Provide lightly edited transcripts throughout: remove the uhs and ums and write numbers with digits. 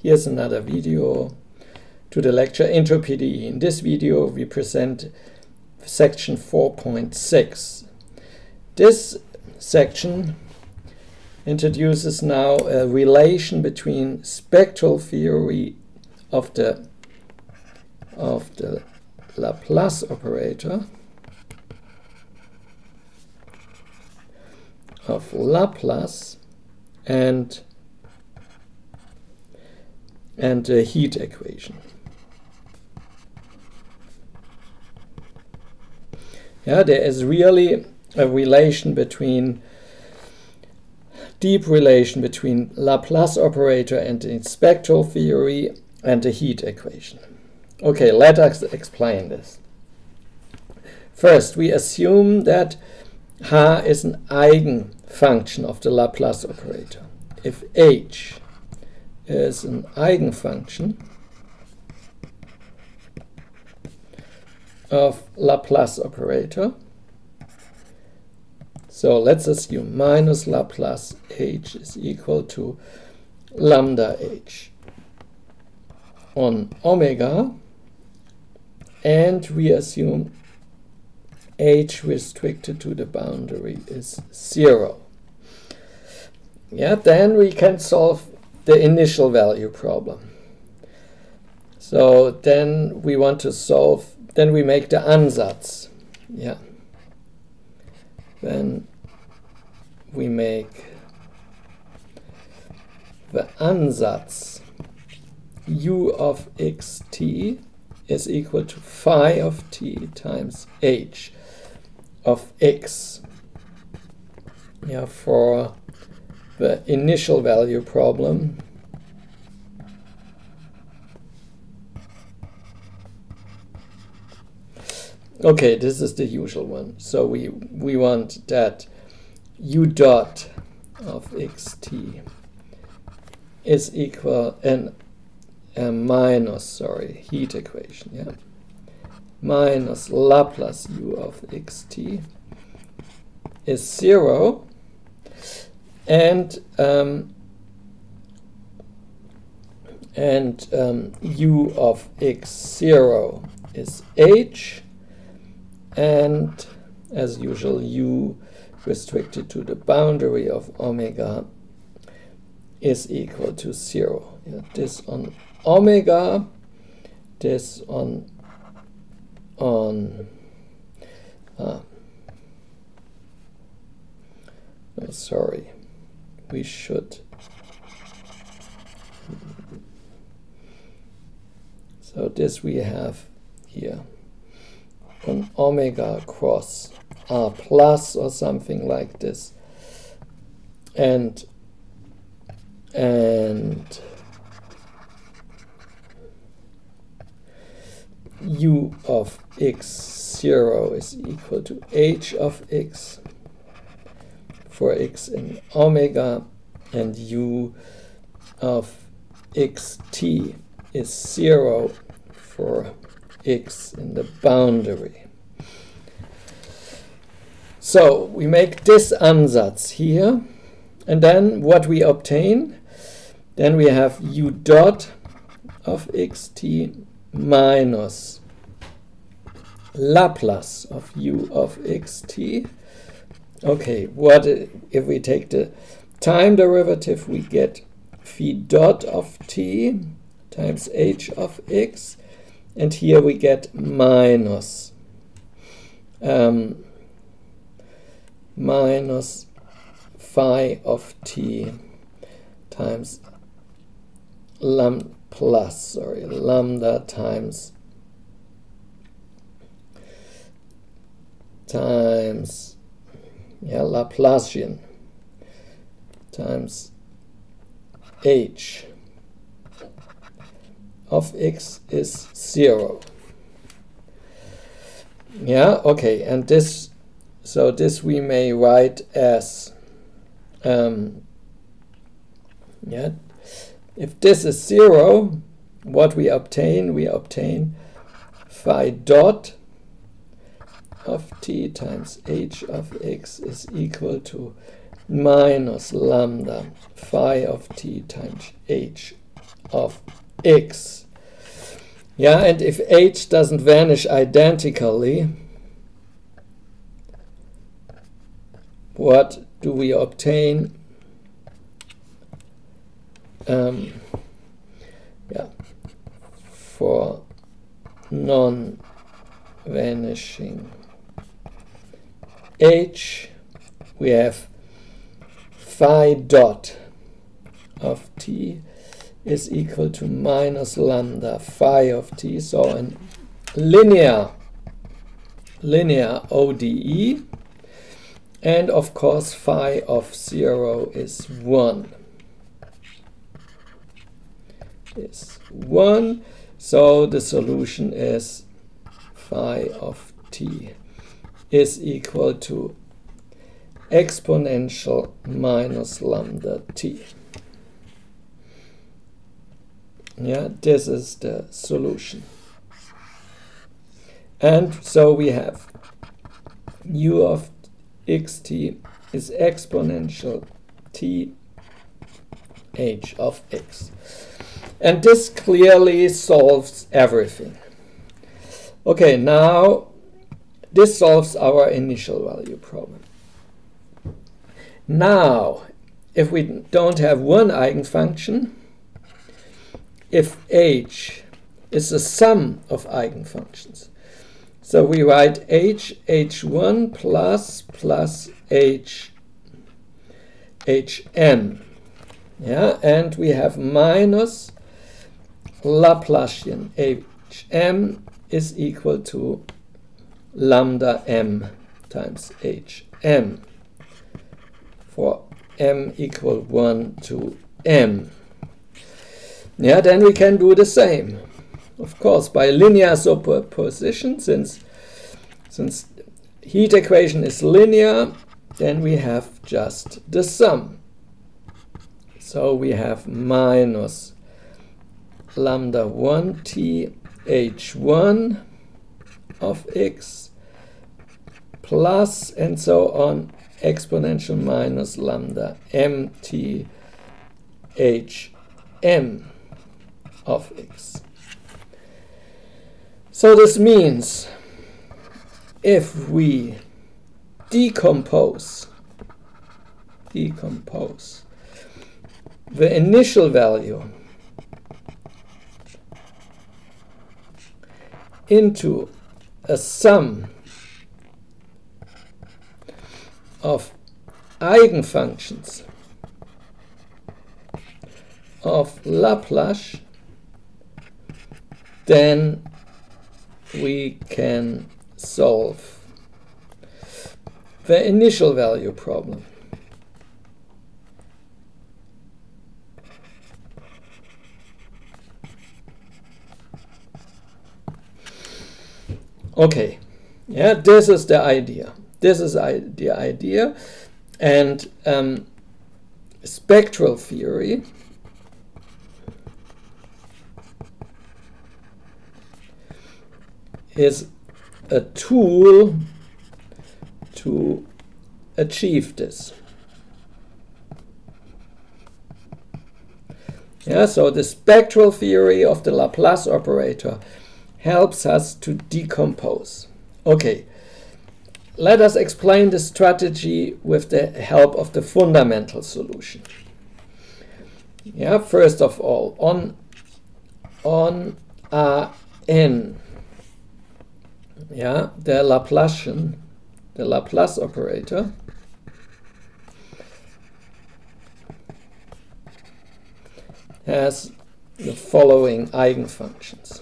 Here's another video to the lecture Intro PDE. In this video we present section 4.6. This section introduces now a relation between spectral theory of the Laplace operator of Laplace and the heat equation. Yeah, there is really a relation between deep relation between Laplace operator and the spectral theory and the heat equation. Okay, let us explain this. First, we assume that H is an eigenfunction of the Laplace operator. If H is an eigenfunction of Laplace operator, so let's assume minus Laplace H is equal to lambda H on omega, and we assume H restricted to the boundary is 0. Yeah, then we can solve the initial value problem. So then we want to solve, then we make the Ansatz. Yeah. Then we make the Ansatz u of xt is equal to phi of t times h of x. Yeah, for the initial value problem. Okay, this is the usual one. So we want that u dot of xt is equal and minus, heat equation, yeah, minus Laplace u of xt is 0, and u of x0 is h, and as usual u restricted to the boundary of omega is equal to 0. Yeah, this on omega, this on sorry, we should, so this we have here on omega cross r plus or something like this, and u of x0 is equal to h of x for x in omega, and u of xt is 0 for x in the boundary. So we make this Ansatz here, and then what we obtain, then we have u dot of xt minus Laplace of u of xt. Okay, what if we take the time derivative, we get phi dot of t times h of x, and here we get minus minus phi of t times lambda times Laplacian times h of x is 0. Yeah, okay, and this, so this we may write as yeah, if this is 0, what we obtain phi dot of t times h of x is equal to minus lambda phi of t times h of x. Yeah, and if h doesn't vanish identically, what do we obtain? For non-vanishing h, we have phi dot of t is equal to minus lambda phi of t, so a linear ODE, and of course phi of 0 is 1. So the solution is phi of t is equal to exponential minus lambda t. Yeah, this is the solution. And so we have u of xt is exponential t h of x. And this clearly solves everything. Okay, now this solves our initial value problem. Now, if we don't have one eigenfunction, if h is the sum of eigenfunctions, so we write h1 plus hm. Yeah, and we have minus Laplacian hm is equal to lambda m times hm for m equal 1 to m. Yeah, then we can do the same, of course, by linear superposition. Since heat equation is linear, then we have just the sum. So we have minus lambda 1t h1 of x plus, and so on, exponential minus lambda mt hm of x. So this means if we decompose the initial value into a sum of eigenfunctions of Laplace, then we can solve the initial value problem. Okay, yeah, this is the idea. This is the idea, and spectral theory is a tool to achieve this. Yeah, so the spectral theory of the Laplace operator helps us to decompose. Okay, let us explain the strategy with the help of the fundamental solution. Yeah, first of all, on Rn, yeah, the Laplace operator has the following eigenfunctions.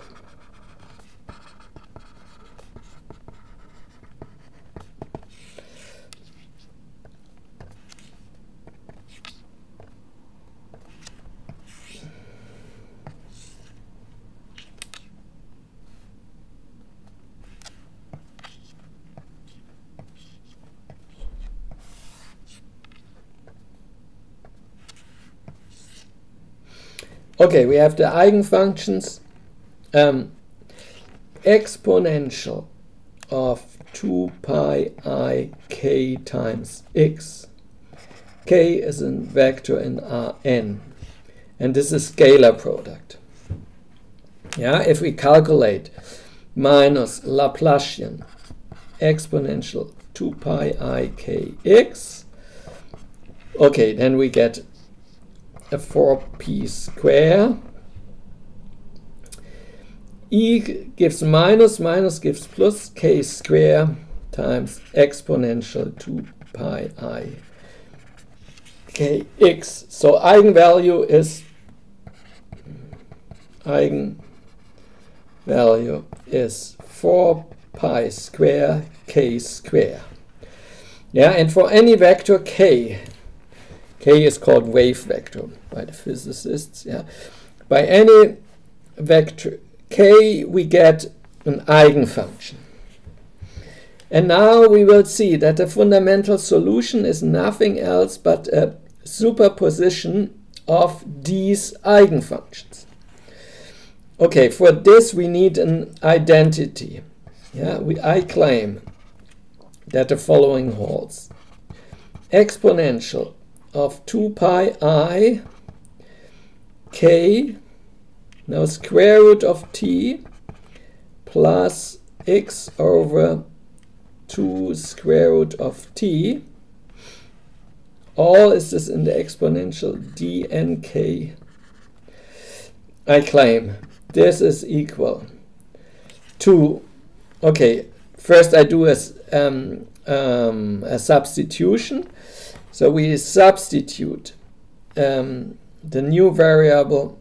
Okay, we have the eigenfunctions exponential of 2 pi I k times x. K is a vector in Rn. and this is scalar product. Yeah, if we calculate minus Laplacian exponential 2 pi I kx, okay, then we get a 4p square. E gives minus, minus gives plus, k square times exponential 2 pi I kx. So eigenvalue is 4 pi square k square. Yeah, and for any vector k is called wave vector by the physicists. Yeah, by any vector k we get an eigenfunction. And now we will see that the fundamental solution is nothing else but a superposition of these eigenfunctions. Okay, for this we need an identity. Yeah, I claim that the following holds. Exponential of 2 pi I k, now square root of t, plus x over 2 square root of t, all is this in the exponential dnk. I claim this is equal to, okay, first I do a substitution. So we substitute the new variable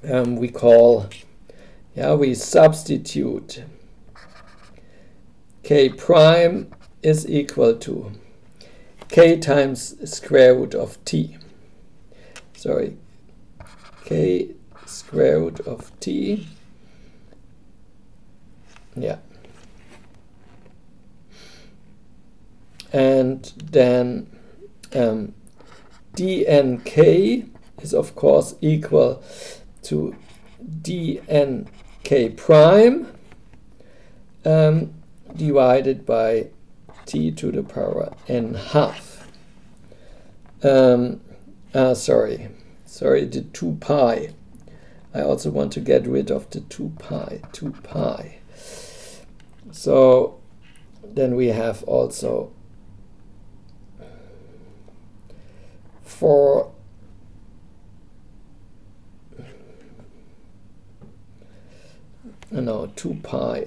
we call, we substitute k prime is equal to k times square root of t. Sorry, k square root of t. Yeah. And then dnk is of course equal to dnk prime divided by t to the power n half. Sorry, the 2 pi. I also want to get rid of the 2 pi. So then we have also 2 pi.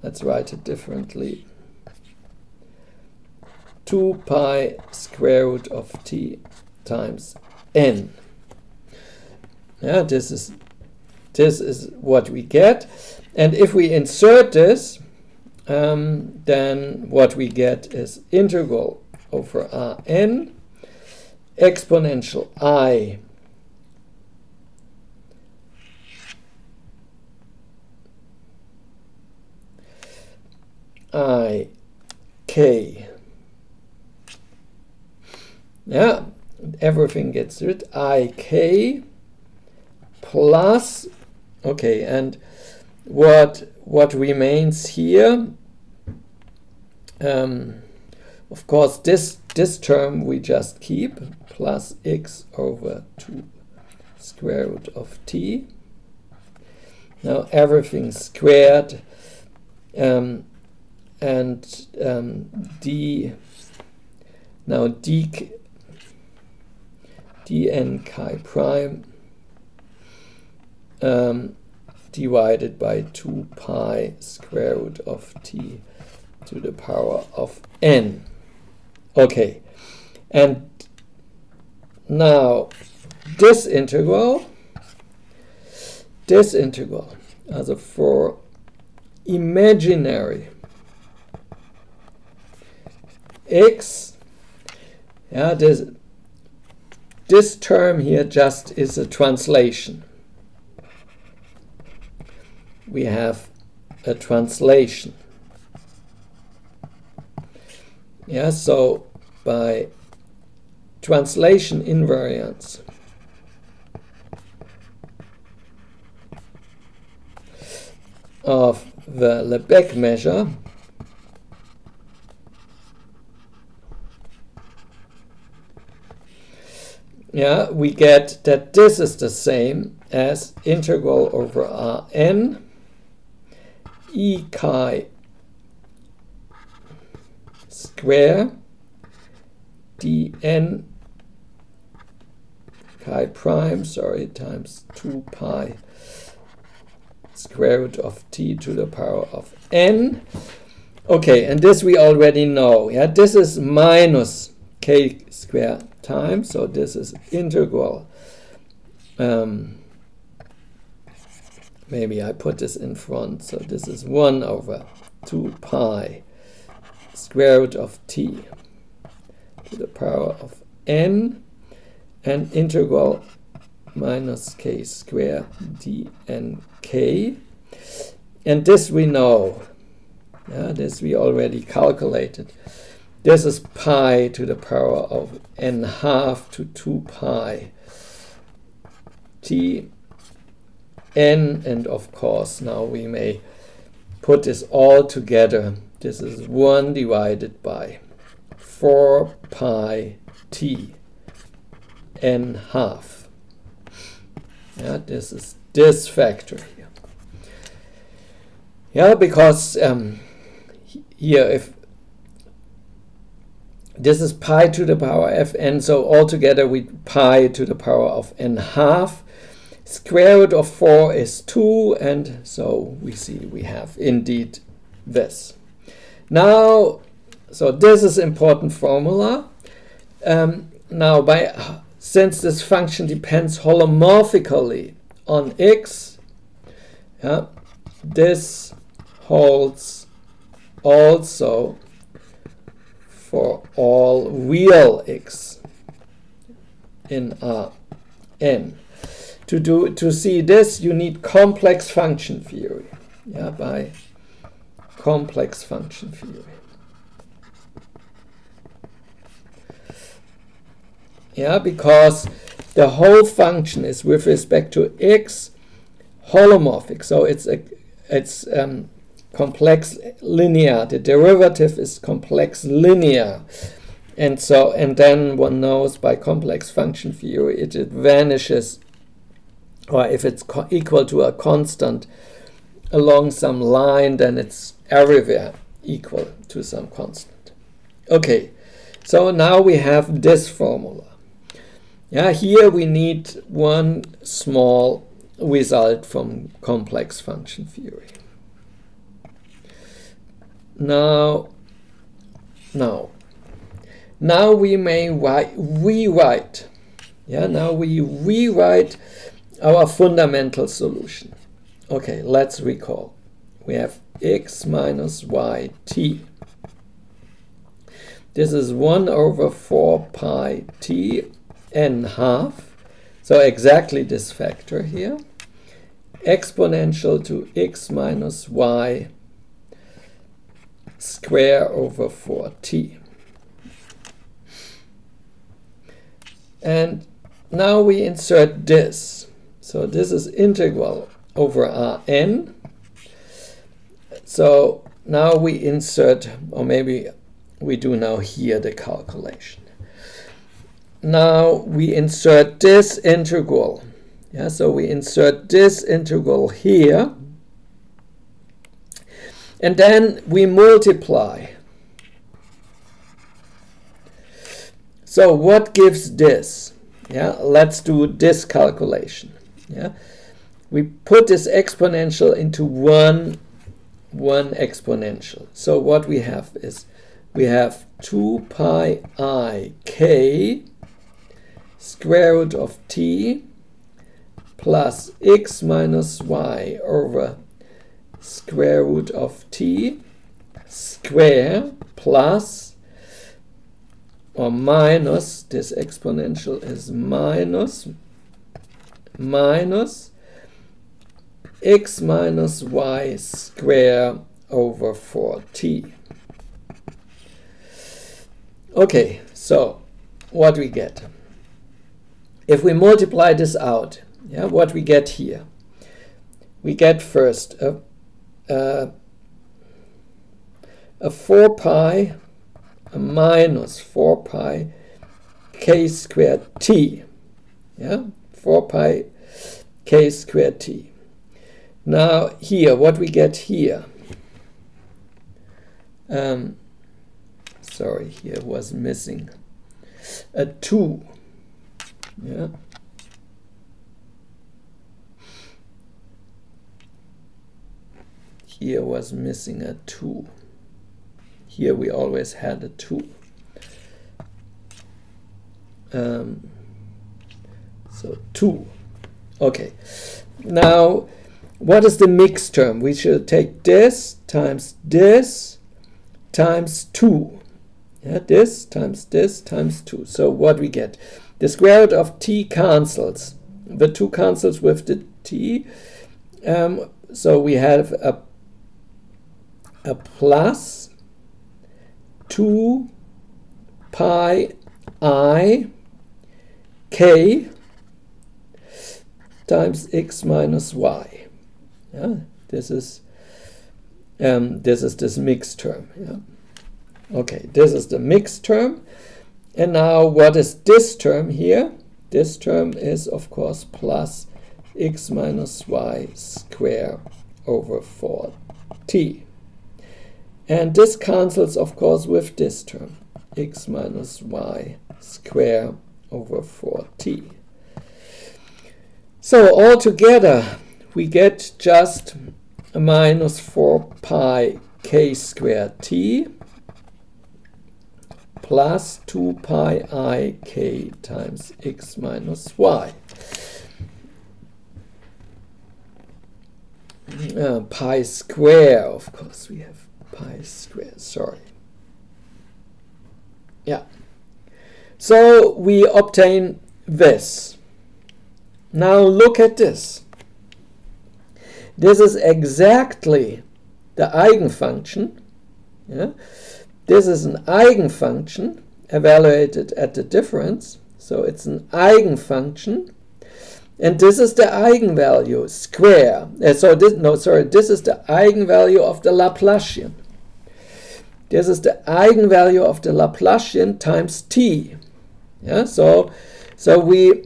Let's write it differently. 2 pi square root of t times n. Yeah, this is what we get. And if we insert this, then what we get is integral over Rn exponential I k. Yeah, everything gets rid. Ik plus, okay, and what remains here? Of course, this term we just keep, plus x over 2 square root of t. Now everything squared, and d, now dn chi prime divided by 2 pi square root of t to the power of n. Okay, and now this integral, also for imaginary x, yeah, this term here just is a translation. We have a translation. Yeah, so by translation invariance, of the Lebesgue measure, yeah, we get that this is the same as integral over Rn e chi square dn chi prime, sorry, times 2 pi square root of t to the power of n. Okay, and this we already know. Yeah, this is minus k square times, so this is integral. Maybe I put this in front, so this is 1 over 2 pi square root of t to the power of n, and integral minus k square dnk. And this we know. Yeah, this we already calculated. This is pi to the power of n half to 2 pi t n, and of course now we may put this all together. This is 1 divided by 4 pi t n half. Yeah, this is this factor here. Yeah, because here if this is pi to the power fn, so altogether we pi to the power of n half. Square root of 4 is 2, and so we see we have indeed this. Now, so this is important formula. Now, since this function depends holomorphically on x, yeah, this holds also for all real x in Rn. To see this, you need complex function theory. Yeah, by complex function theory. Yeah, because the whole function is with respect to x holomorphic. So it's complex linear. The derivative is complex linear. And then one knows by complex function theory it vanishes, or if it's equal to a constant along some line, then it's everywhere equal to some constant. Okay, so now we have this formula. Yeah, here we need one small result from complex function theory. Now we may rewrite. Yeah, now we rewrite our fundamental solution. Okay, let's recall. We have x minus yt. This is 1 over 4 pi t n half. So exactly this factor here. Exponential to x minus y square over 4t. And now we insert this. So this is integral over Rn. So now we insert, or maybe we do now here the calculation. Now we insert this integral. Yeah, so we insert this integral here. And then we multiply. So what gives this? Yeah, let's do this calculation. Yeah, we put this exponential into one exponential. So what we have is we have 2 pi I k square root of t plus x minus y over square root of t square plus or minus, this exponential is minus x minus y square over 4t. Okay, so what we get? If we multiply this out, yeah, what we get here? We get first a 4 pi, a minus 4 pi k squared t. Yeah, 4 pi k squared t. Now here, what we get here, sorry, here was missing a 2. Yeah. Here was missing a 2. Here we always had a 2. So 2. Okay. Now, what is the mixed term? We should take this times 2. Yeah, this times 2. So what we get? The square root of t cancels. The 2 cancels with the t. So we have a plus 2 pi I k times x minus y. Yeah, this is this mixed term. Yeah. Okay, this is the mixed term. And now what is this term here? This term is, of course, plus x minus y square over 4t. And this cancels, of course, with this term, x minus y square over 4t. So altogether, we get just a minus 4 pi k squared t plus 2 pi I k times x minus y. Pi square, of course, we have pi square, sorry. Yeah. So we obtain this. Now look at this. This is exactly the eigenfunction. Yeah? This is an eigenfunction evaluated at the difference. So it's an eigenfunction. And this is the eigenvalue square. This is the eigenvalue of the Laplacian. This is the eigenvalue of the Laplacian times t. Yeah, so we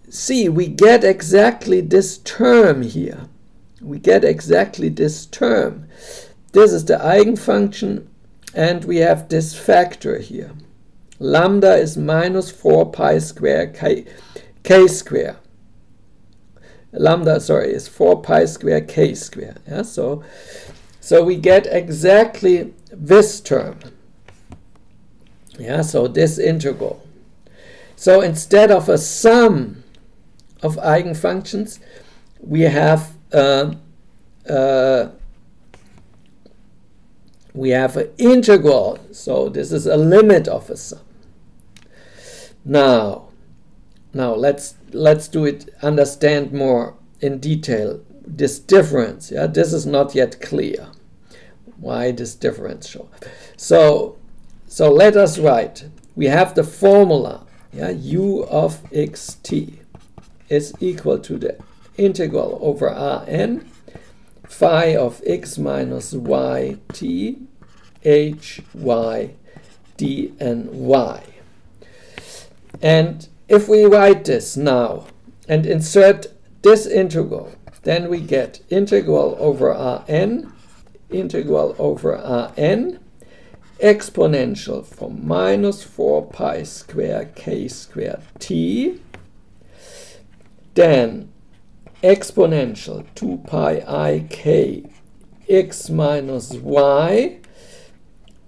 see we get exactly this term here. We get exactly this term. This is the eigenfunction, and we have this factor here. Lambda is minus 4 pi square k square. Lambda, sorry, is 4 pi square k square. Yeah, so we get exactly this term. Yeah, so this integral. So instead of a sum of eigenfunctions, we have an integral. So this is a limit of a sum. Now let's do it, understand more in detail this difference. Yeah, this is not yet clear why this difference shows. So let us write. We have the formula. Yeah, u of xt is equal to the integral over Rn phi of x minus yt h y dny. And if we write this now and insert this integral, then we get integral over Rn exponential from minus 4 pi square k squared t, then exponential 2 pi I k x minus y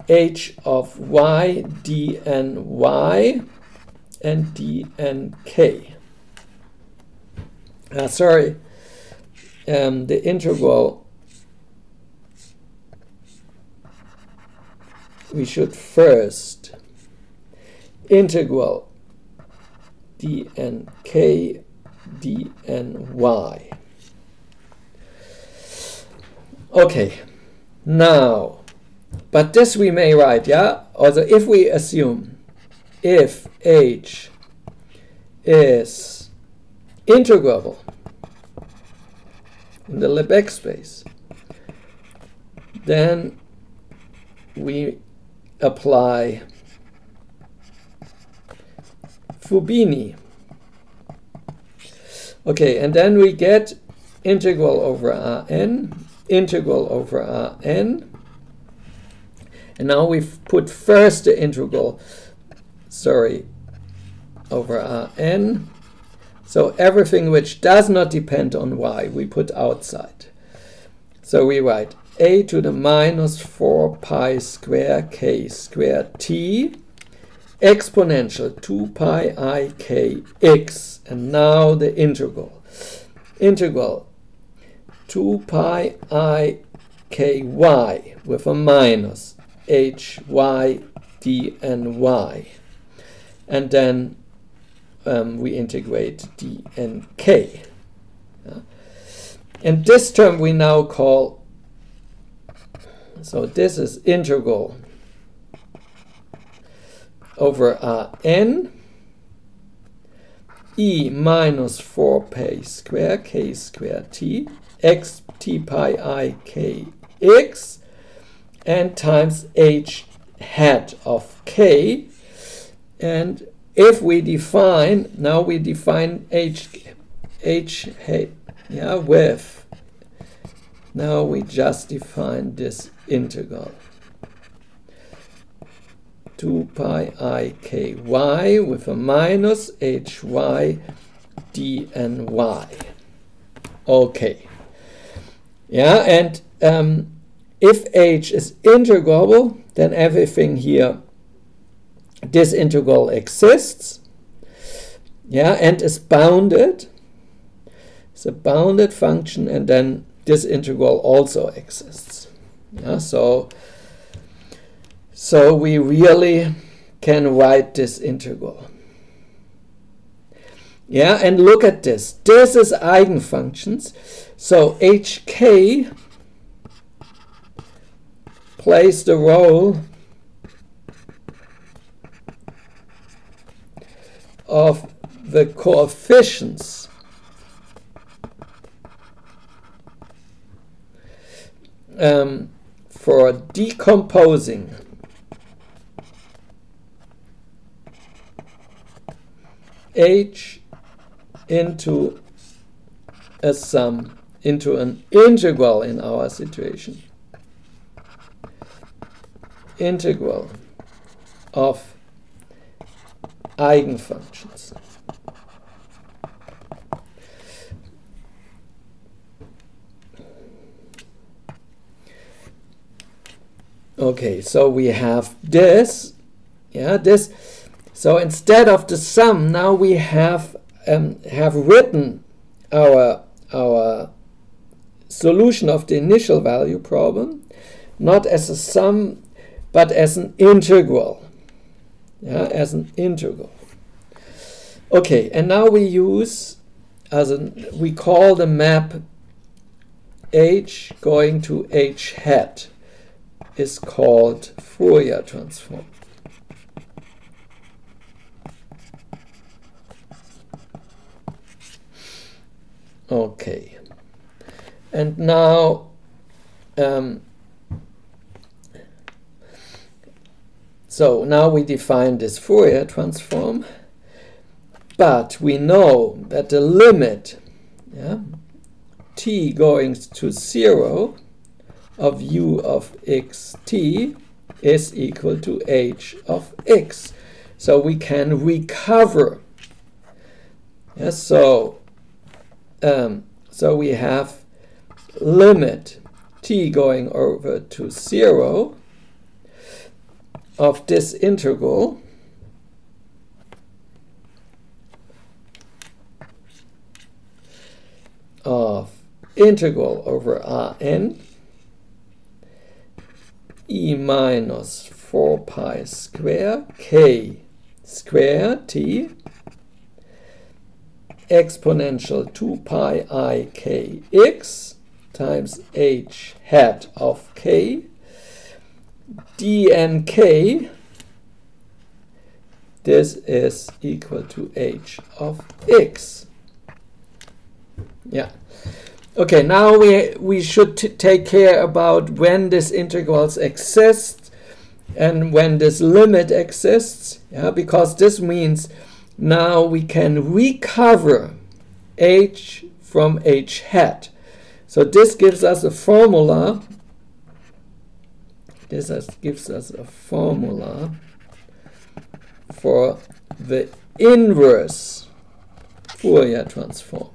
h of y dny and dnk. Sorry, the integral, we should first integral dnk dny. Okay, now, but this we may write, yeah? Also, if we assume if h is integrable in the Lebesgue space, then we apply Fubini. Okay, and then we get integral over Rn, integral over Rn. And now we've put first the integral, over Rn. So everything which does not depend on y, we put outside. So we write a to the minus 4 pi square k square t exponential 2 pi I k x. And now the integral. Integral 2 pi I k y with a minus h y d n y. And then we integrate d and k. And this term we now call, so this is integral over Rn e minus 4 pi square k square t x t pi I k x and times h hat of k. And if we define, now we define h hat, with, now we just define this integral 2 pi I k y with a minus h y d n y. Okay. And if h is integrable, then everything here, this integral exists, and is bounded. It's a bounded function, and then this integral also exists. So we really can write this integral. And look at this. This is eigenfunctions. So hk plays the role of the coefficients for decomposing h into a sum, into an integral in our situation. Integral of eigenfunctions. Okay, so we have this, this. So instead of the sum, now we have written our solution of the initial value problem, not as a sum, but as an integral. As an integral. Okay, and now we use, we call the map h going to h hat is called Fourier transform. Okay, and now so now we define this Fourier transform, but we know that the limit t going to 0 of u of xt is equal to h of x. So we can recover. So we have limit t going over to 0 of this integral of integral over Rn e minus 4 pi square k square t exponential 2 pi I k x times h hat of k dnk. This is equal to h of x. Okay, now we should take care about when these integrals exist and when this limit exists, because this means now we can recover h from h hat. So this gives us a formula. Gives us a formula for the inverse Fourier transform.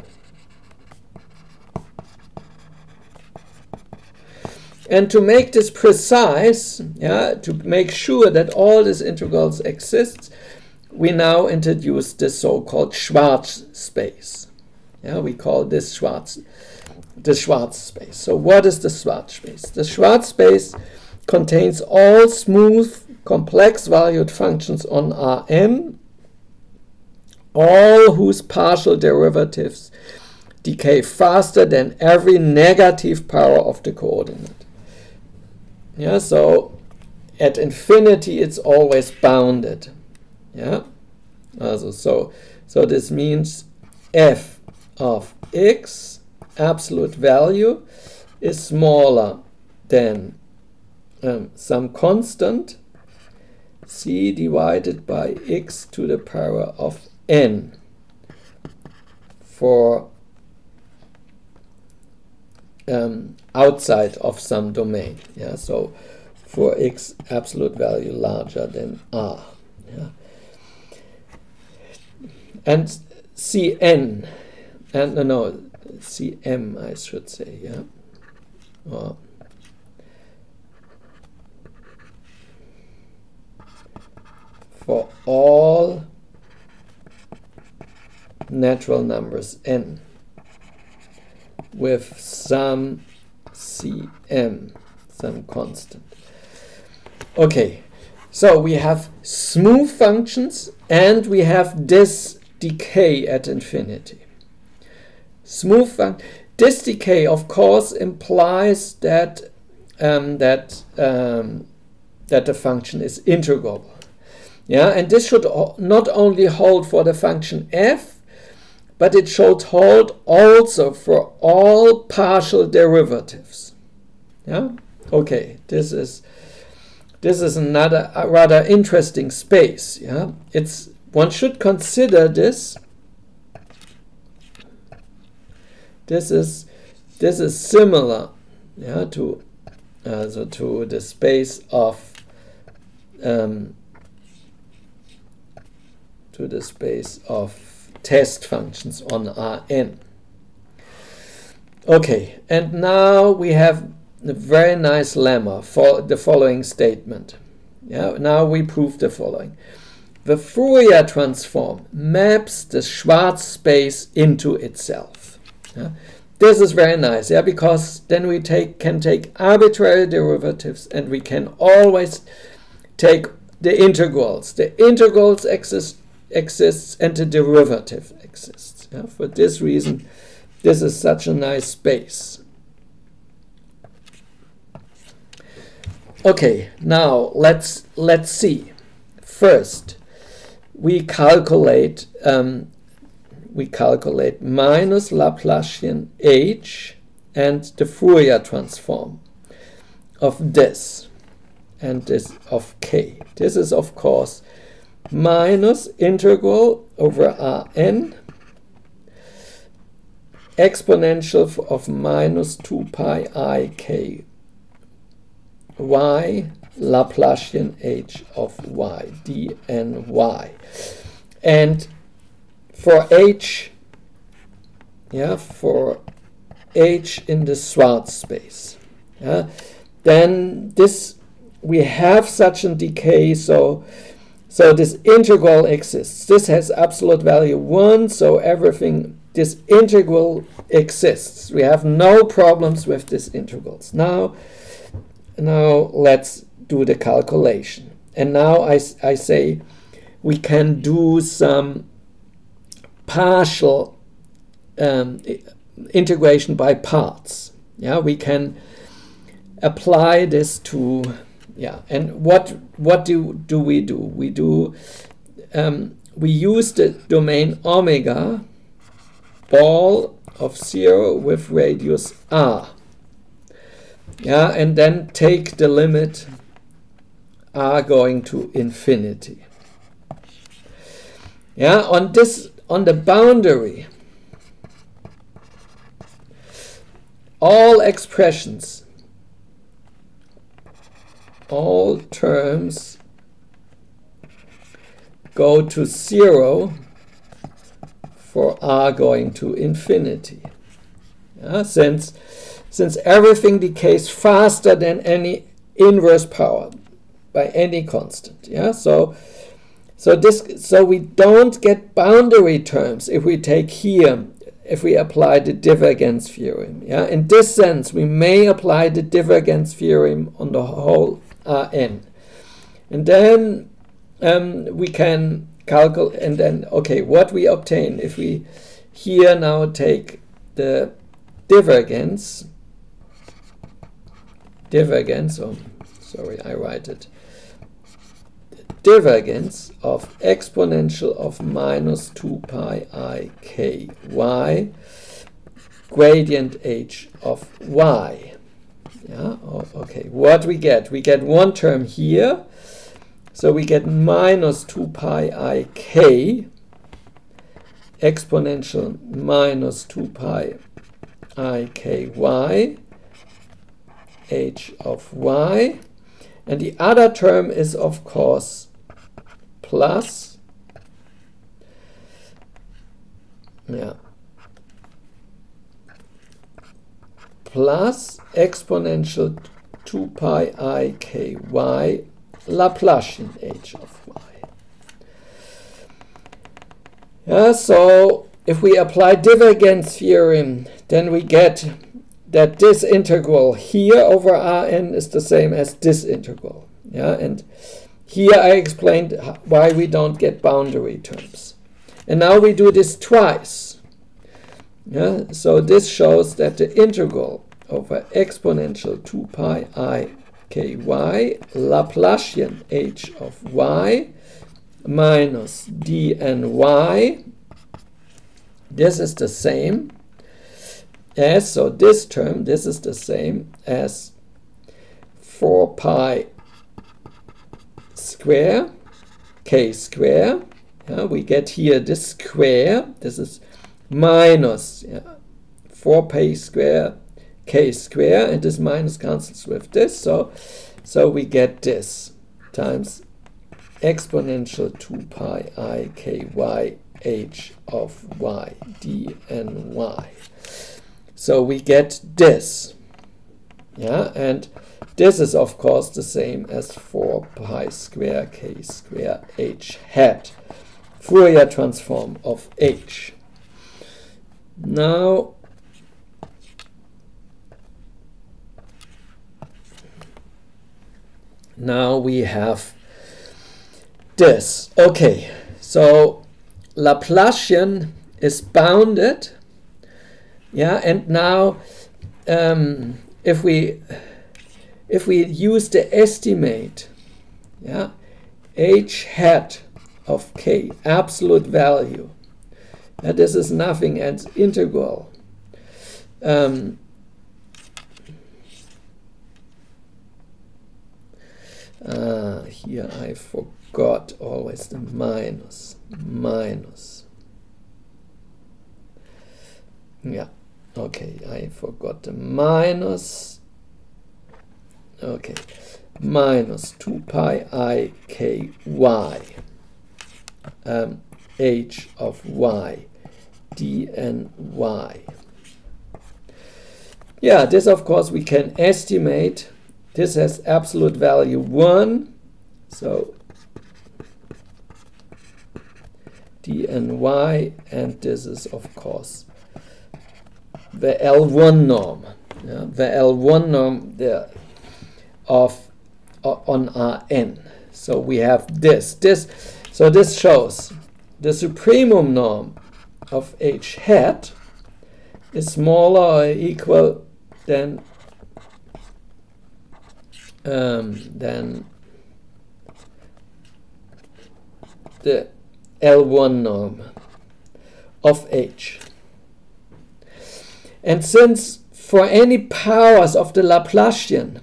And to make this precise, to make sure that all these integrals exist, we now introduce this so-called Schwarz space. We call this the Schwarz space. So what is the Schwarz space? The Schwarz space contains all smooth, complex-valued functions on Rn, all whose partial derivatives decay faster than every negative power of the coordinate. So at infinity it's always bounded. So this means f of x, absolute value, is smaller than some constant c divided by x to the power of n for outside of some domain. So for x absolute value larger than r. And Cn, and no, Cm I should say, or for all natural numbers n with some Cm, some constant. Okay, so we have smooth functions and we have this decay at infinity. This decay, of course, implies that that the function is integrable. And this should not only hold for the function f, but it should hold also for all partial derivatives. Okay, this is another rather interesting space. One should consider this. This is similar, to the space of test functions on Rn. Okay, and now we have a very nice lemma for the following statement. Now we prove the following. The Fourier transform maps the Schwarz space into itself. This is very nice, because then we can take arbitrary derivatives and we can always take the integrals. The integrals exists and the derivative exists. For this reason, this is such a nice space. Okay, now let's see. First, we calculate minus Laplacian h and the Fourier transform of this and this of k. This is, of course, minus integral over Rn exponential of minus 2 pi I k y Laplacian h of y dny. And for h, for h in the Schwarz space, then this we have such a decay, so this integral exists. This has absolute value 1, so this integral exists. We have no problems with these integrals. Now let's do the calculation. And now I say we can do some partial integration by parts. We can apply this to, and what do we do? We use the domain omega, ball of 0 with radius r. And then take the limit r going to infinity. Yeah, on the boundary, all expressions, all terms go to 0 for r going to infinity. Yeah, since everything decays faster than any inverse power by any constant. Yeah, so we don't get boundary terms if we take here, if we apply the divergence theorem. Yeah, in this sense, we may apply the divergence theorem on the whole Rn, and then we can calculate. And then, okay, what we obtain if we here now take the divergence. Oh, sorry, I write it. Divergence of exponential of minus 2 pi I k y gradient h of y. Yeah, okay. What we get? We get one term here. So we get minus 2 pi I k exponential minus 2 pi I k y h of y. And the other term is, of course, plus, yeah, plus exponential 2 pi I k y Laplacian h of y. Yeah, so if we apply divergence theorem, then we get that this integral here over Rn is the same as this integral. Yeah, and here I explained why we don't get boundary terms. And now we do this twice. Yeah, so this shows that the integral over exponential 2 pi I k y Laplacian h of y minus dny, this is the same as, so this term, this is the same as 4 pi square k square. Yeah, we get here this square, this is minus 4 pi square k square, and this minus cancels with this, so we get this times exponential 2 pi I k y h of y dny. So we get this. Yeah, and this is of course the same as 4 pi square k square h hat, Fourier transform of h. Now we have this. Okay, so Laplacian is bounded. Yeah, and now if we use the estimate, yeah, h hat of k, absolute value, this is nothing as integral. Here I forgot always the minus. Yeah, okay, I forgot the minus. Okay, minus 2 pi I k y h of y dny. Yeah, this of course we can estimate. This has absolute value 1, so dny, and this is of course the L1 norm. Yeah, the L1 norm there on Rn. So we have this. So this shows the supremum norm of h hat is smaller or equal than the L1 norm of h. And since for any powers of the Laplacian,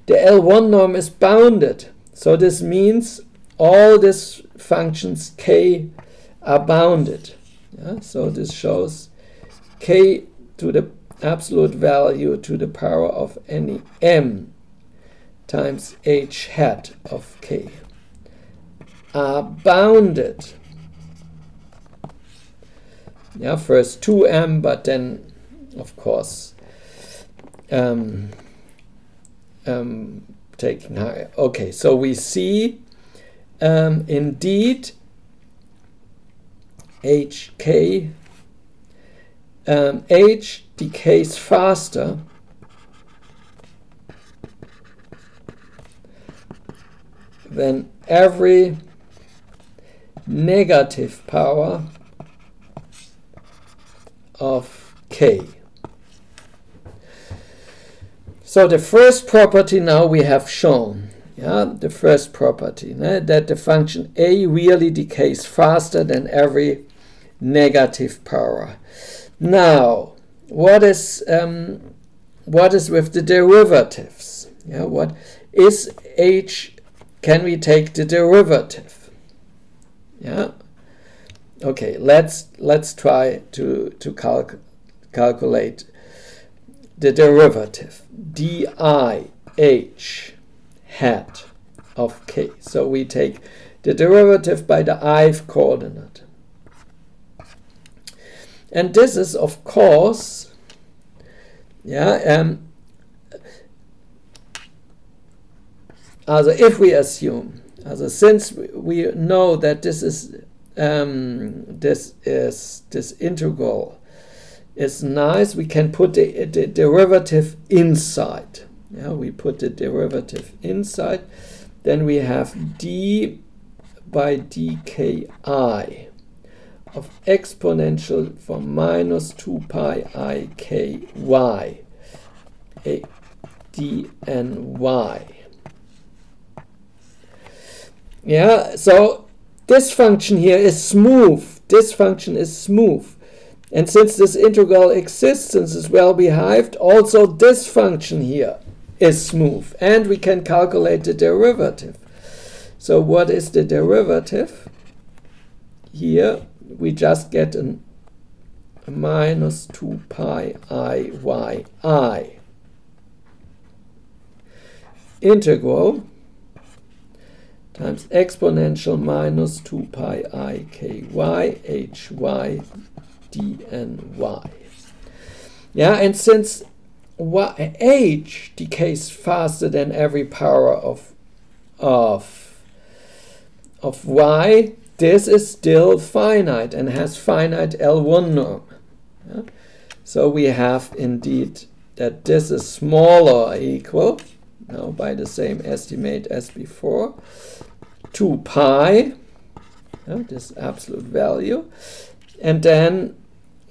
the L1 norm is bounded, so this means all these functions k are bounded. Yeah? So this shows k to the absolute value to the power of any m times h hat of k are bounded. Yeah, first 2m, but then, of course, taking higher. Okay, so we see indeed hk, h decays faster than every negative power of k. So the first property now we have shown, yeah, the first property, that the function a really decays faster than every negative power. Now, what is with the derivatives? Yeah, what is h? Can we take the derivative? Yeah. Okay, let's try to calculate the derivative di h hat of k. So we take the derivative by the ith coordinate. And this is, of course, yeah, also if we assume, also since we know that this integral is nice, we can put the derivative inside. Yeah, we put the derivative inside. Then we have d by dki of exponential from minus 2 pi I k y a dny. Yeah, so this function here is smooth. This function is smooth. And since this integral exists, since it's well behaved, also this function here is smooth. And we can calculate the derivative. So what is the derivative? Here we just get a minus 2 pi I y I integral times exponential minus 2 pi I k y h y dny. Yeah, and since h decays faster than every power of y, this is still finite and has finite L1 norm. Yeah? So we have indeed that this is smaller or equal, now by the same estimate as before, 2 pi, this absolute value, and then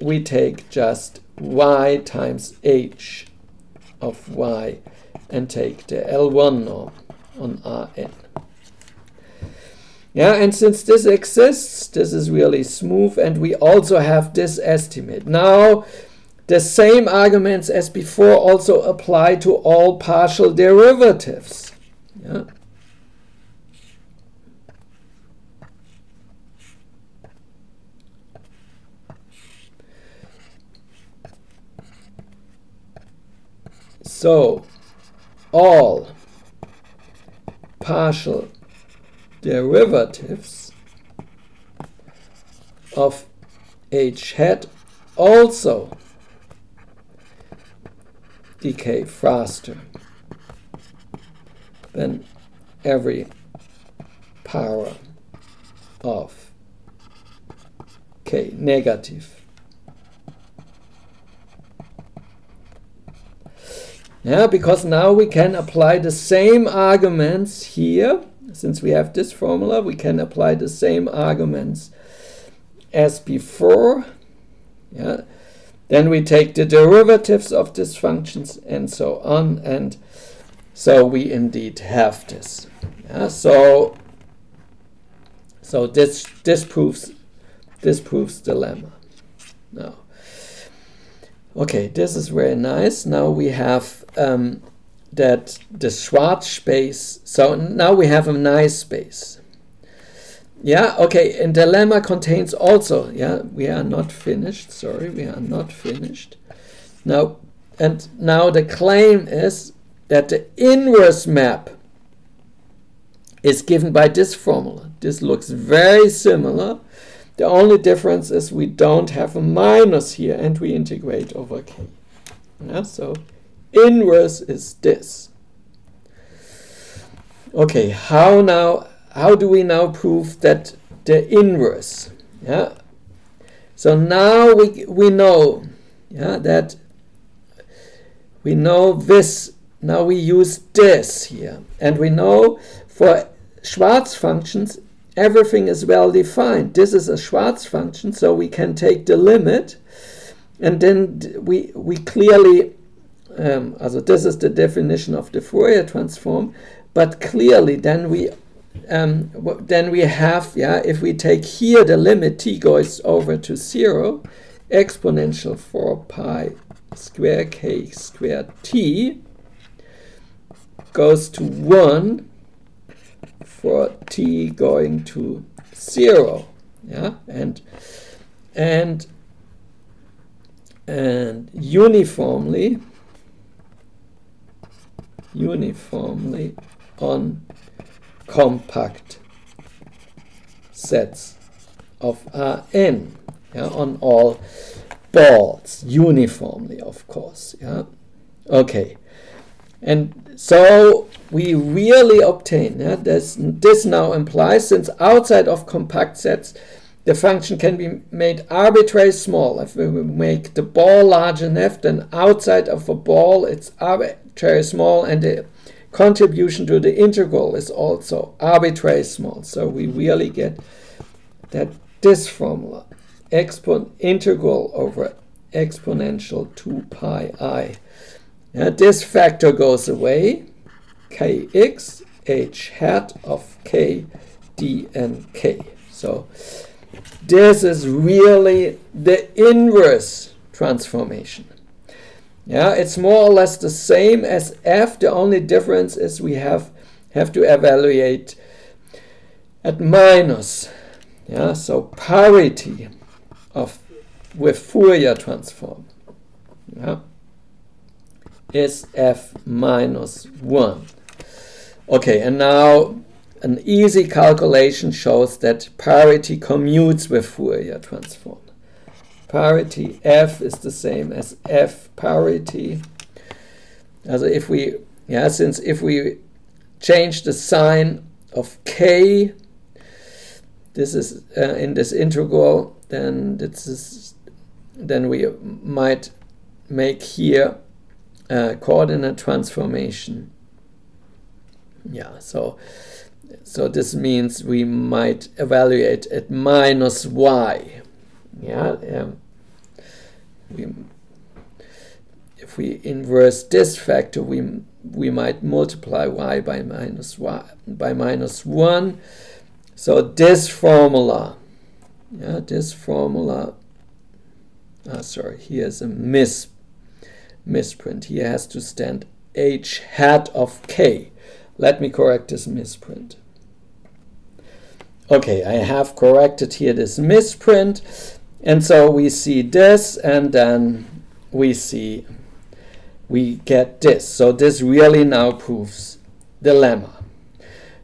we take just y times h of y and take the L1 norm on Rn. Yeah, and since this exists, this is really smooth, and we also have this estimate. Now, the same arguments as before also apply to all partial derivatives. Yeah. So, all partial derivatives of h hat also decay faster than every power of k negative. Yeah, because now we can apply the same arguments here. Since we have this formula, we can apply the same arguments as before. Yeah. Then we take the derivatives of these functions and so on, and so we indeed have this. Yeah. So this proves the lemma. Now, okay, this is very nice. Now we have that the Schwarz space. So now we have a nice space. yeah, okay, and the lemma contains also, yeah, we are not finished, sorry, we are not finished. Now, and now the claim is that the inverse map is given by this formula. This looks very similar. The only difference is we don't have a minus here and we integrate over k. Yeah, so inverse is this. Okay, how do we now prove that the inverse? Yeah. So now we know, yeah, that we know this. Now we use this here, and we know for Schwarz functions everything is well defined. This is a Schwarz function, so we can take the limit, and then we clearly, also this is the definition of the Fourier transform, but clearly then we have, yeah, if we take here the limit t goes over to 0, exponential 4 pi square k squared t goes to 1 for t going to 0, yeah, and uniformly on compact sets of Rn, yeah, on all balls, uniformly, of course, yeah. Okay, and so we really obtain, yeah, this now implies, since outside of compact sets the function can be made arbitrarily small. If we make the ball large enough, then outside of a ball it's arbitrarily small, and the contribution to the integral is also arbitrarily small. So we really get that this formula, integral over exponential 2 pi I, this factor goes away, kx h hat of k d and k. So this is really the inverse transformation. Yeah, it's more or less the same as f. The only difference is we have to evaluate at minus. Yeah, so parity with Fourier transform, yeah, is f minus 1. Okay, and now an easy calculation shows that parity commutes with Fourier transform. Parity f is the same as f parity. Also if we, yeah, since if we change the sign of k, this is in this integral, then we might make here a coordinate transformation. Yeah, so this means we might evaluate at minus y. Yeah, if we inverse this factor, we might multiply y by minus 1. So this formula, yeah, this formula. Sorry, here's a misprint. Here has to stand h hat of k. Let me correct this misprint. Okay, I have corrected here this misprint, and so we see this, and then we get this. So this really now proves the lemma.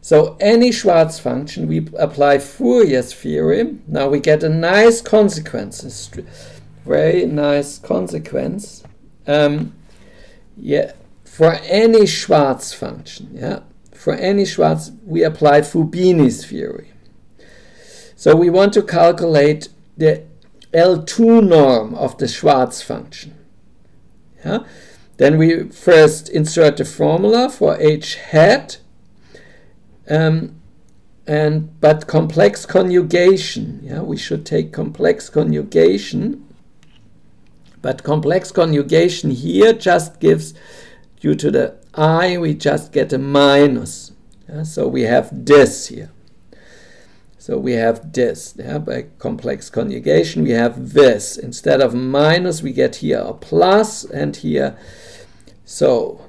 So any Schwarz function, we apply Fourier's theorem. Now we get a nice consequence, very nice consequence. Yeah, for any Schwarz function, yeah, for any Schwarz, we apply Fubini's theory. So we want to calculate the L2 norm of the Schwarz function. Yeah? Then we first insert the formula for h hat, but complex conjugation. Yeah, we should take complex conjugation, but complex conjugation here just gives, due to the I, we just get a minus. Yeah? So we have this here. So we have this, yeah, by complex conjugation we have this. Instead of minus we get here a plus, and here, so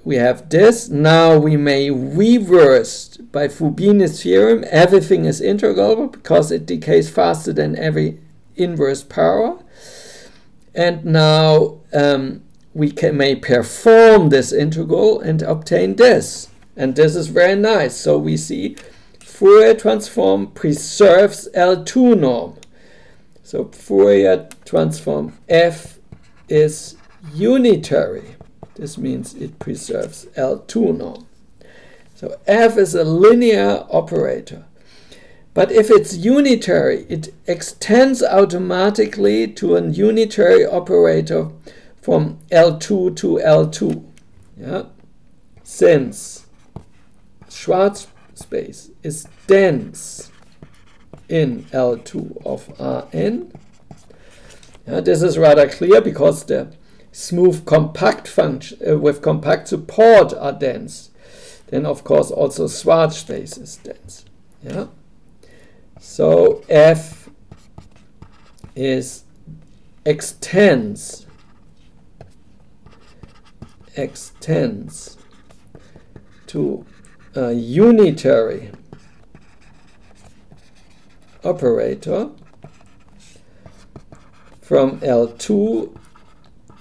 we have this. Now we may reverse by Fubini's theorem. Everything is integrable because it decays faster than every inverse power. And now we may perform this integral and obtain this. And this is very nice. So we see Fourier transform preserves L2 norm. So Fourier transform F is unitary. This means it preserves L2 norm. So F is a linear operator. But if it's unitary, it extends automatically to a unitary operator from L2 to L2. Yeah? Since Schwarz space is dense in L2 of Rn. Yeah, this is rather clear because the smooth compact function with compact support are dense. Then of course also Schwarz space is dense. Yeah. So F is extends to a unitary operator from L2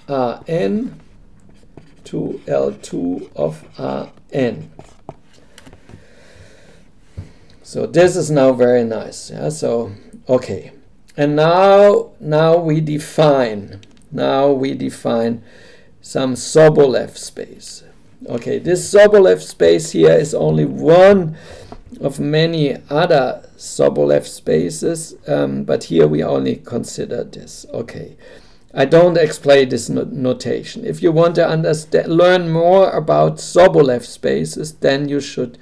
Rn to L2 of Rn. So this is now very nice. Yeah? So okay, and now we define some Sobolev space. Okay, this Sobolev space here is only one of many other Sobolev spaces, but here we only consider this. Okay, I don't explain this notation. If you want to learn more about Sobolev spaces, then you should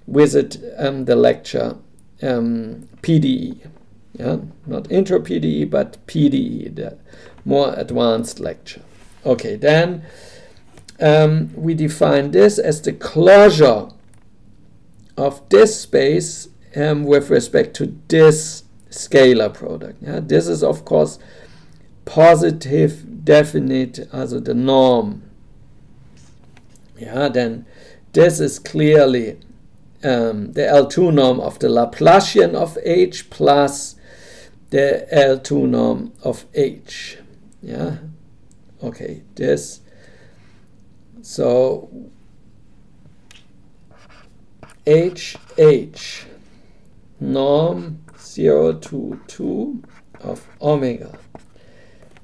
visit the lecture PDE. Yeah? Not intro PDE, but PDE, the more advanced lecture. Okay, then we define this as the closure of this space with respect to this scalar product. Yeah? This is, of course, positive definite, also the norm. Yeah, then this is clearly the L2 norm of the Laplacian of H plus the L2 norm of H. Yeah, okay, this. So HH norm 0 to 2 of omega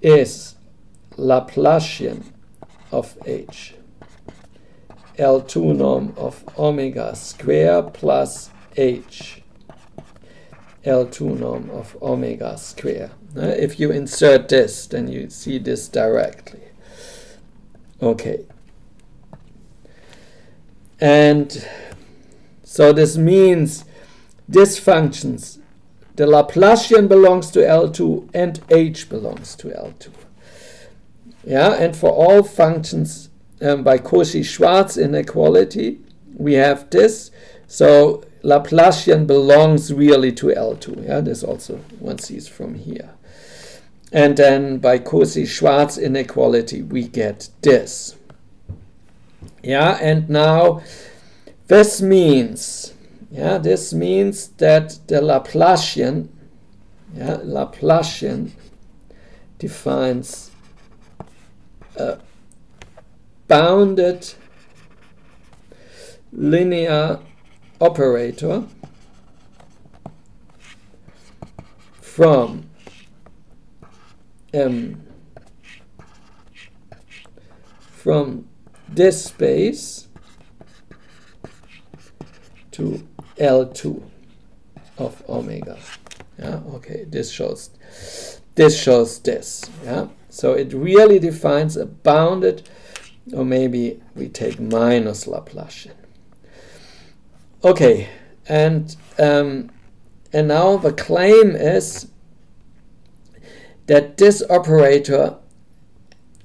is Laplacian of H. L2 norm of omega square plus H. L2 norm of omega square. If you insert this, then you see this directly. Okay. And so this means this functions, the Laplacian belongs to L2 and H belongs to L2. Yeah, and for all functions by Cauchy-Schwarz inequality, we have this. So Laplacian belongs really to L2. Yeah, this also one sees from here. And then by Cauchy-Schwarz inequality, we get this. Yeah, and now this means, that the Laplacian, Laplacian defines a bounded linear operator from this space to L2 of omega. Yeah, okay, this shows this. Yeah, so it really defines a bounded, or maybe we take minus Laplacian. Okay, and now the claim is that this operator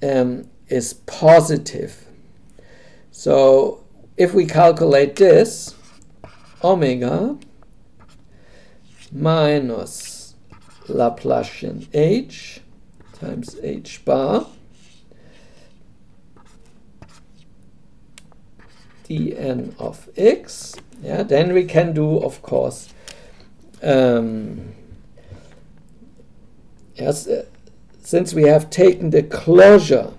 is positive. So if we calculate this, omega minus Laplacian h times h bar dn of x. Yeah, then we can do, of course, yes, since we have taken the closure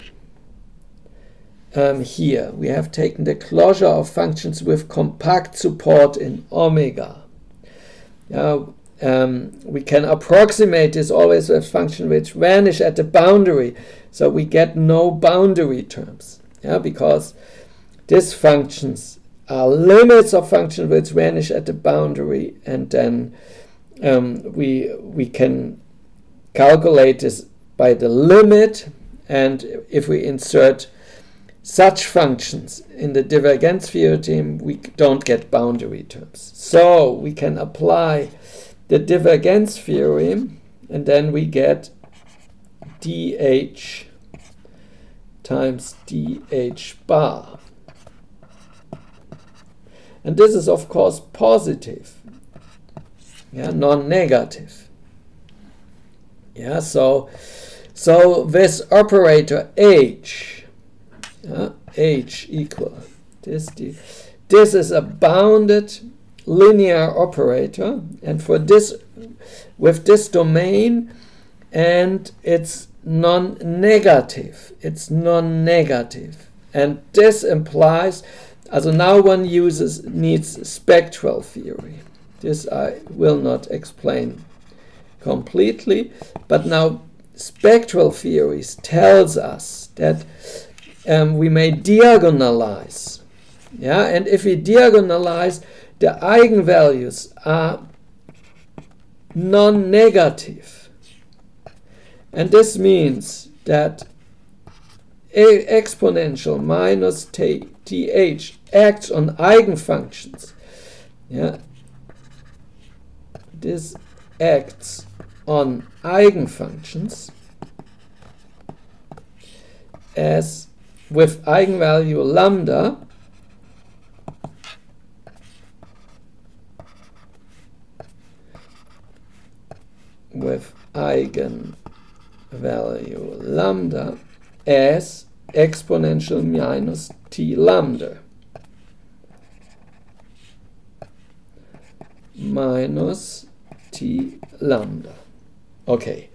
here, we have taken the closure of functions with compact support in omega. We can approximate this always with functions which vanish at the boundary, so we get no boundary terms. Yeah, because these functions are limits of functions which vanish at the boundary, and then we can calculate this by the limit, and if we insert such functions in the divergence theorem, we don't get boundary terms. So we can apply the divergence theorem, and then we get dh times dh bar. And this is, of course, positive, yeah, non-negative. Yeah, so this operator h, h equal this. This is a bounded linear operator, and for this, with this domain, and it's non-negative. It's non-negative, and this implies. Also now one needs spectral theory. This I will not explain completely, but now spectral theories tells us that we may diagonalize. Yeah, and if we diagonalize, the eigenvalues are non-negative. And this means that exponential minus th acts on eigenfunctions. Yeah, this acts on eigenfunctions as with eigenvalue lambda as exponential minus t lambda minus t lambda. Okay,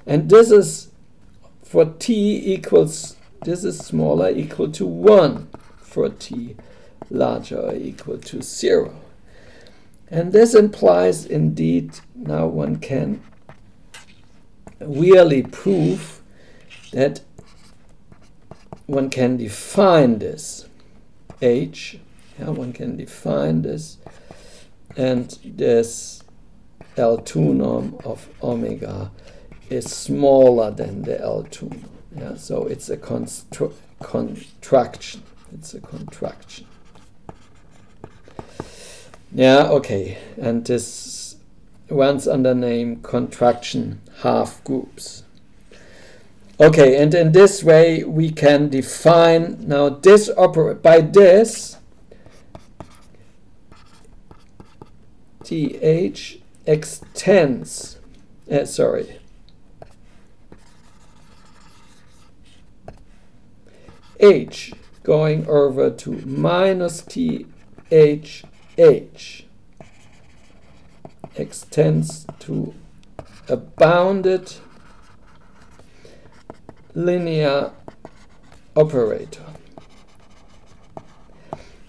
and this is for t equals, this is smaller equal to 1 for t larger or equal to 0. And this implies indeed, now one can really prove that one can define this h, yeah, one can define this, and this L2 norm of omega is smaller than the L2 norm. Yeah, so it's a contraction. It's a contraction. Yeah, okay, and this runs under name contraction half groups. Okay, and in this way we can define now this operator. By this, th extends, h going over to minus th extends to a bounded linear operator.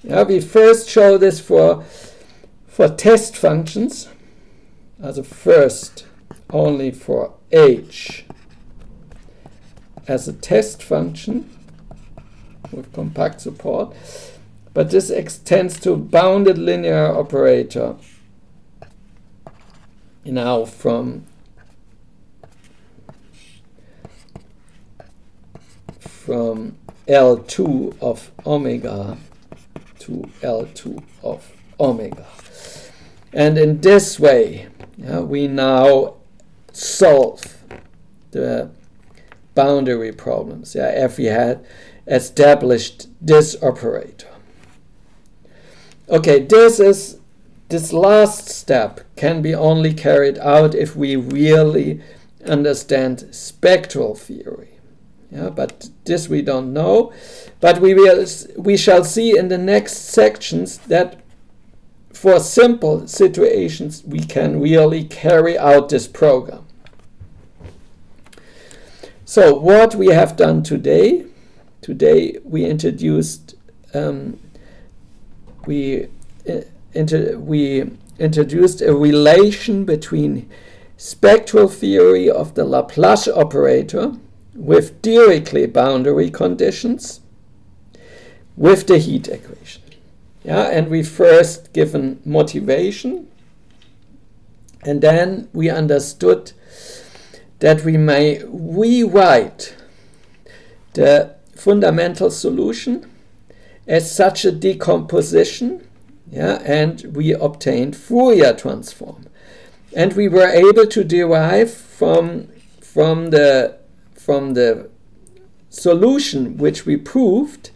Yeah, we first show this for test functions, as a first only for h as a test function with compact support, but this extends to bounded linear operator now from L2 of omega to L2 of omega. And in this way, we now solve the boundary problems. If we had established this operator. Okay, this last step can be only carried out if we really understand spectral theory. Yeah, but this we don't know. But we shall see in the next sections that for simple situations we can really carry out this program. So what we have done today we introduced we introduced a relation between spectral theory of the Laplace operator with Dirichlet boundary conditions with the heat equation. Yeah, and we first given motivation, and then we understood that we may rewrite the fundamental solution as such a decomposition, yeah, and we obtained Fourier transform. And we were able to derive from the solution which we proved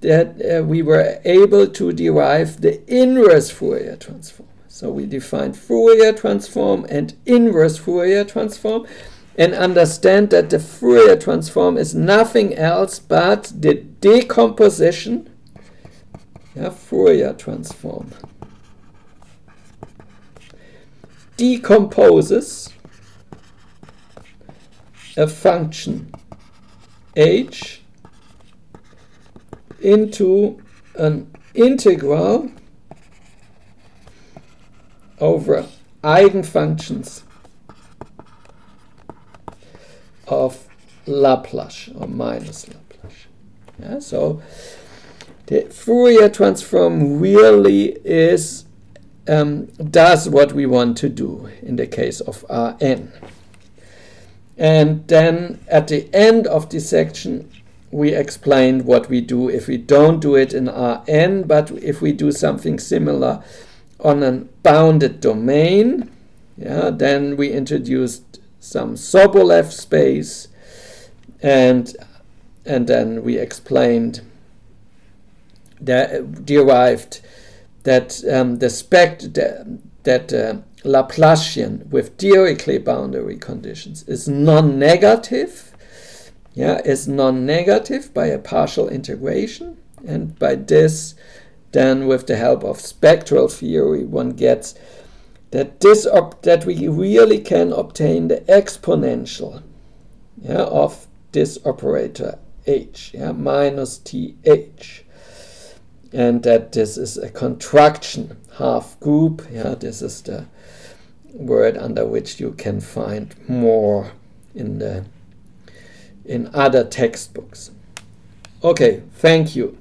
that we were able to derive the inverse Fourier transform. So we defined Fourier transform and inverse Fourier transform, and understand that the Fourier transform is nothing else but the decomposition, yeah, Fourier transform decomposes a function h into an integral over eigenfunctions of Laplace or minus Laplace. Yeah, so the Fourier transform really is does what we want to do in the case of Rn. And then at the end of the section we explained what we do if we don't do it in Rn, but if we do something similar on a bounded domain. Yeah, then we introduced some Sobolev space, and then we explained that derived that that Laplacian with Dirichlet boundary conditions is non-negative. Yeah, is non-negative by a partial integration, and by this, then with the help of spectral theory, one gets that that we really can obtain the exponential, yeah, of this operator h, yeah, minus th, and that this is a contraction half group. Yeah, this is the word under which you can find more in other textbooks. Okay, thank you.